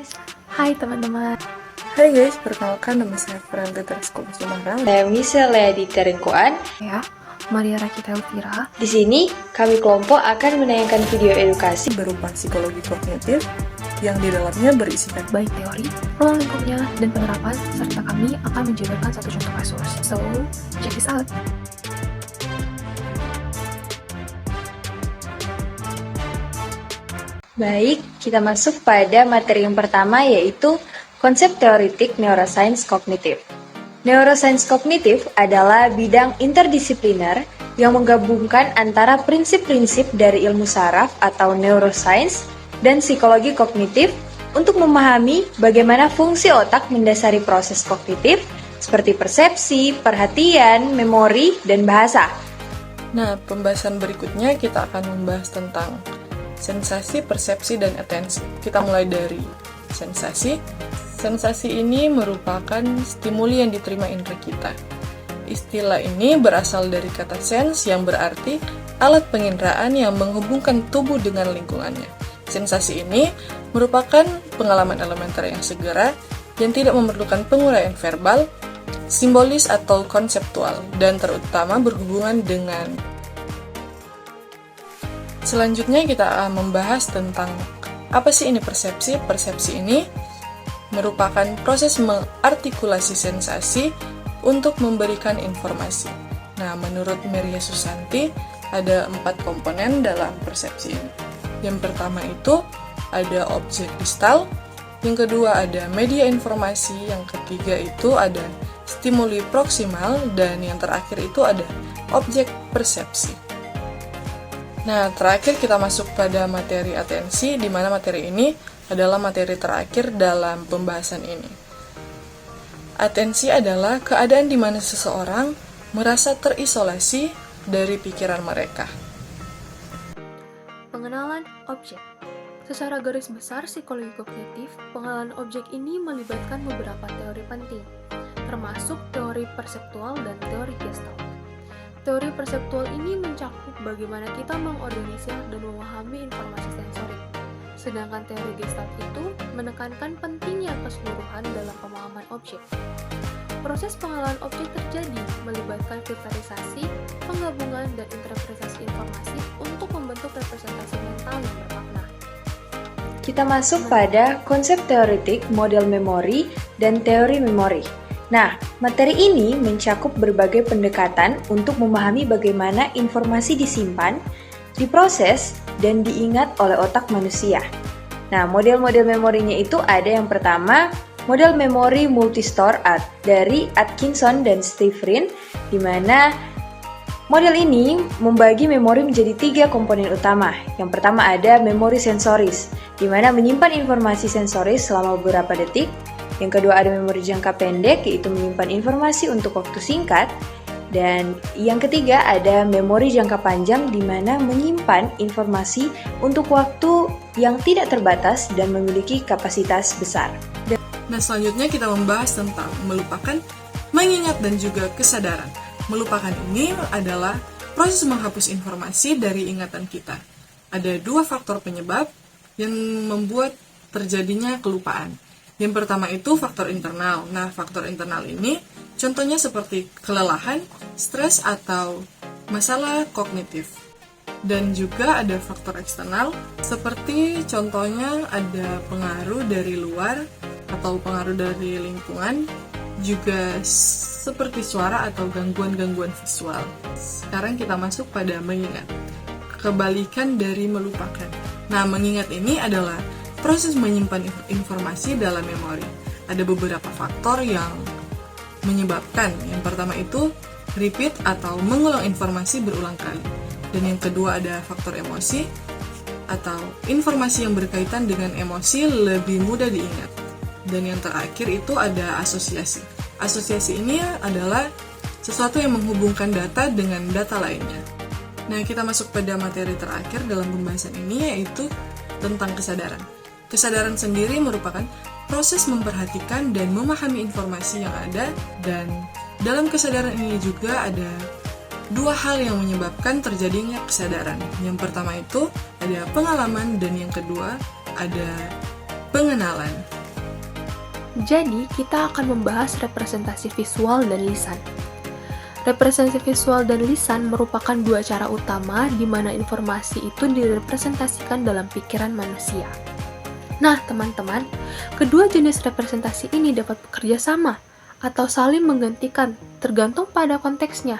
guys. Hai teman-teman. Hai guys, perkenalkan nama saya Ferel Teresko Sumarang. Saya Misalea di Terengkoan. Ya, Maria Rakita Elvira. Di sini, kami kelompok akan menayangkan video edukasi berupa psikologi kognitif yang di dalamnya berisikan baik teori, ruang lingkupnya, dan penerapan, serta kami akan menjabarkan satu contoh kasus. So, check this out. Baik, kita masuk pada materi yang pertama yaitu konsep teoritik neuroscience kognitif. Neuroscience kognitif adalah bidang interdisipliner yang menggabungkan antara prinsip-prinsip dari ilmu saraf atau neuroscience dan psikologi kognitif untuk memahami bagaimana fungsi otak mendasari proses kognitif seperti persepsi, perhatian, memori, dan bahasa. Nah, pembahasan berikutnya kita akan membahas tentang sensasi, persepsi, dan atensi. Kita mulai dari sensasi. Sensasi ini merupakan stimuli yang diterima indera kita. Istilah ini berasal dari kata sense yang berarti alat penginderaan yang menghubungkan tubuh dengan lingkungannya. Sensasi ini merupakan pengalaman elementer yang segera yang tidak memerlukan penguraian verbal, simbolis atau konseptual, dan terutama berhubungan dengan. Selanjutnya kita akan membahas tentang apa sih ini persepsi. Persepsi ini merupakan proses mengartikulasi sensasi untuk memberikan informasi. Nah, menurut Maria Susanti, ada 4 komponen dalam persepsi ini. Yang pertama itu ada objek distal, yang kedua ada media informasi, yang ketiga itu ada stimuli proksimal, dan yang terakhir itu ada objek persepsi. Nah, terakhir kita masuk pada materi atensi, di mana materi ini adalah materi terakhir dalam pembahasan ini. Atensi adalah keadaan di mana seseorang merasa terisolasi dari pikiran mereka. Pengenalan objek. Secara garis besar psikologi kognitif, pengenalan objek ini melibatkan beberapa teori penting, termasuk teori perseptual dan teori gestalt. Teori perseptual ini mencakup bagaimana kita mengorganisir dan memahami informasi sensorik. Sedangkan teori gestalt itu menekankan pentingnya keseluruhan dalam pemahaman objek. Proses pengenalan objek terjadi melibatkan filterisasi, penggabungan, dan interpretasi informasi untuk membentuk representasi mental yang bermakna. Kita masuk pada konsep teoritik model memori dan teori memori. Nah, materi ini mencakup berbagai pendekatan untuk memahami bagaimana informasi disimpan, diproses, dan diingat oleh otak manusia. Nah, model-model memorinya itu ada yang pertama, model memori multistore dari Atkinson dan Stephen, di mana model ini membagi memori menjadi 3 komponen utama. Yang pertama ada memori sensoris, di mana menyimpan informasi sensoris selama beberapa detik. Yang kedua ada memori jangka pendek, yaitu menyimpan informasi untuk waktu singkat. Dan yang ketiga ada memori jangka panjang, di mana menyimpan informasi untuk waktu yang tidak terbatas dan memiliki kapasitas besar. Nah, selanjutnya kita membahas tentang melupakan, mengingat, dan juga kesadaran. Melupakan ini adalah proses menghapus informasi dari ingatan kita. Ada 2 faktor penyebab yang membuat terjadinya kelupaan. Yang pertama itu faktor internal. Nah, faktor internal ini contohnya seperti kelelahan, stres, atau masalah kognitif. Dan juga ada faktor eksternal, seperti contohnya ada pengaruh dari luar atau pengaruh dari lingkungan, juga seperti suara atau gangguan-gangguan visual. Sekarang kita masuk pada mengingat. Kebalikan dari melupakan. Nah, mengingat ini adalah proses menyimpan informasi dalam memori. Ada beberapa faktor yang menyebabkan. Yang pertama itu repeat atau mengulang informasi berulang kali. Dan yang kedua ada faktor emosi atau informasi yang berkaitan dengan emosi lebih mudah diingat. Dan yang terakhir itu ada asosiasi. Asosiasi ini adalah sesuatu yang menghubungkan data dengan data lainnya. Nah, kita masuk pada materi terakhir dalam pembahasan ini, yaitu tentang kesadaran. Kesadaran sendiri merupakan proses memperhatikan dan memahami informasi yang ada, dan dalam kesadaran ini juga ada 2 hal yang menyebabkan terjadinya kesadaran. Yang pertama itu ada pengalaman, dan yang kedua ada pengenalan. Jadi, kita akan membahas representasi visual dan lisan. Representasi visual dan lisan merupakan dua cara utama di mana informasi itu direpresentasikan dalam pikiran manusia. Nah, teman-teman, kedua jenis representasi ini dapat bekerja sama atau saling menggantikan, tergantung pada konteksnya.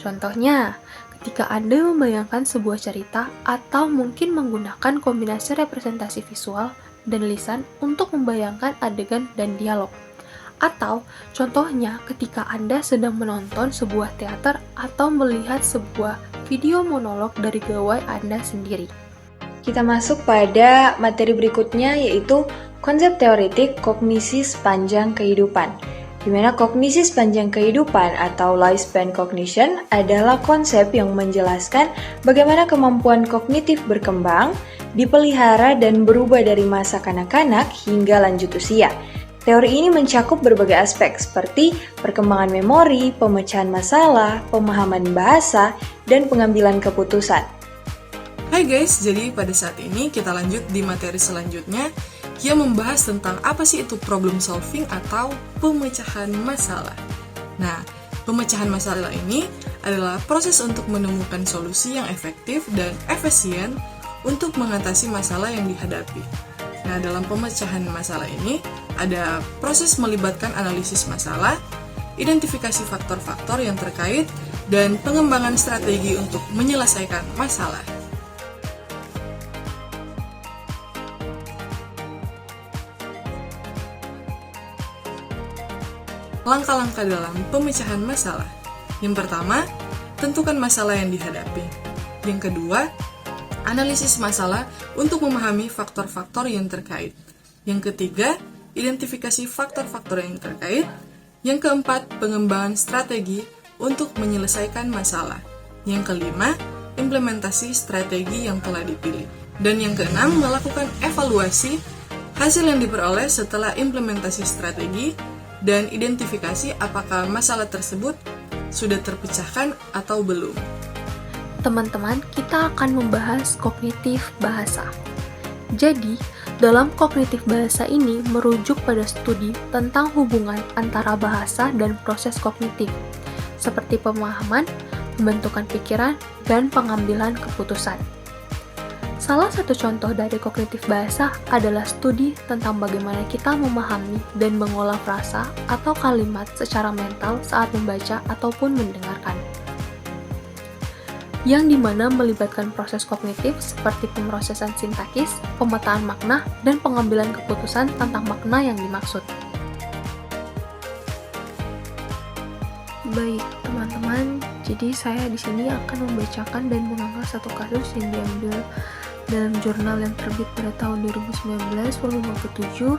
Contohnya, ketika Anda membayangkan sebuah cerita atau mungkin menggunakan kombinasi representasi visual dan lisan untuk membayangkan adegan dan dialog. Atau, contohnya ketika Anda sedang menonton sebuah teater atau melihat sebuah video monolog dari gawai Anda sendiri. Kita masuk pada materi berikutnya, yaitu konsep teoretik kognisi sepanjang kehidupan. Di mana kognisi sepanjang kehidupan atau lifespan cognition adalah konsep yang menjelaskan bagaimana kemampuan kognitif berkembang, dipelihara dan berubah dari masa kanak-kanak hingga lanjut usia. Teori ini mencakup berbagai aspek seperti perkembangan memori, pemecahan masalah, pemahaman bahasa, dan pengambilan keputusan. Hai guys, jadi pada saat ini kita lanjut di materi selanjutnya yang membahas tentang apa sih itu problem solving atau pemecahan masalah. Nah, pemecahan masalah ini adalah proses untuk menemukan solusi yang efektif dan efisien untuk mengatasi masalah yang dihadapi. Nah, dalam pemecahan masalah ini ada proses melibatkan analisis masalah, identifikasi faktor-faktor yang terkait, dan pengembangan strategi untuk menyelesaikan masalah. Langkah-langkah dalam pemecahan masalah. Yang pertama, tentukan masalah yang dihadapi. Yang kedua, analisis masalah untuk memahami faktor-faktor yang terkait. Yang ketiga, identifikasi faktor-faktor yang terkait. Yang keempat, pengembangan strategi untuk menyelesaikan masalah. Yang kelima, implementasi strategi yang telah dipilih. Dan yang keenam, melakukan evaluasi hasil yang diperoleh setelah implementasi strategi dan identifikasi apakah masalah tersebut sudah terpecahkan atau belum. Teman-teman, kita akan membahas kognitif bahasa. Jadi, dalam kognitif bahasa ini merujuk pada studi tentang hubungan antara bahasa dan proses kognitif, seperti pemahaman, pembentukan pikiran, dan pengambilan keputusan. Salah satu contoh dari kognitif bahasa adalah studi tentang bagaimana kita memahami dan mengolah frasa atau kalimat secara mental saat membaca ataupun mendengarkan. Yang dimana melibatkan proses kognitif seperti pemrosesan sintaksis, pemetaan makna, dan pengambilan keputusan tentang makna yang dimaksud. Baik, teman-teman, jadi saya di sini akan membacakan dan mengangkat satu kasus yang diambil dalam jurnal yang terbit pada tahun 2019 volume ke-7,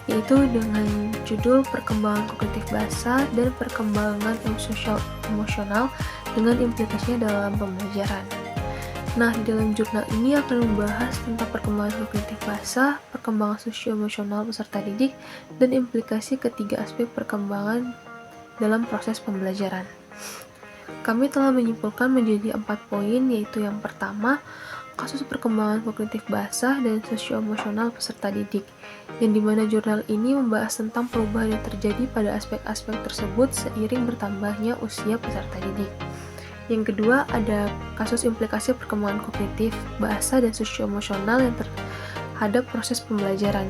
yaitu dengan judul Perkembangan Kognitif Bahasa dan Perkembangan Sosial Emosional dengan implikasinya dalam pembelajaran. Nah, di dalam jurnal ini akan membahas tentang perkembangan kognitif bahasa, perkembangan sosio-emosional peserta didik, dan implikasi ketiga aspek perkembangan dalam proses pembelajaran. Kami telah menyimpulkan menjadi 4 poin, yaitu yang pertama, kasus perkembangan kognitif bahasa dan sosio-emosional peserta didik, yang dimana jurnal ini membahas tentang perubahan yang terjadi pada aspek-aspek tersebut seiring bertambahnya usia peserta didik. Yang kedua, ada kasus implikasi perkembangan kognitif bahasa dan sosio-emosional yang terhadap proses pembelajaran.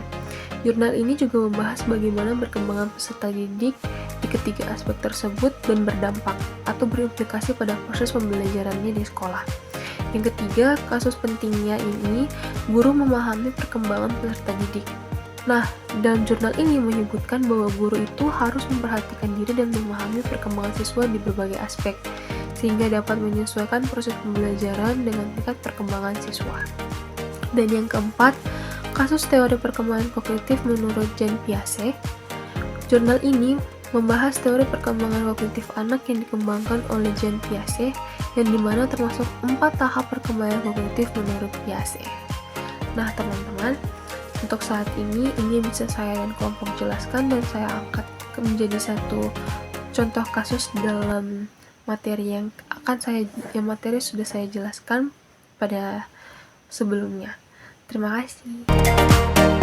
Jurnal ini juga membahas bagaimana perkembangan peserta didik di ketiga aspek tersebut dan berdampak atau berimplikasi pada proses pembelajarannya di sekolah. Yang ketiga, kasus pentingnya ini guru memahami perkembangan peserta didik. Nah, dalam jurnal ini menyebutkan bahwa guru itu harus memperhatikan diri dan memahami perkembangan siswa di berbagai aspek, sehingga dapat menyesuaikan proses pembelajaran dengan tingkat perkembangan siswa. Dan yang keempat, kasus teori perkembangan kognitif menurut Jean Piaget. Jurnal ini membahas teori perkembangan kognitif anak yang dikembangkan oleh Jean Piaget, yang dimana termasuk 4 tahap perkembangan kognitif menurut Piaget. Nah, teman-teman, untuk saat ini bisa saya dan kelompok jelaskan dan saya angkat menjadi satu contoh kasus dalam materi yang materi sudah saya jelaskan pada sebelumnya. Terima kasih.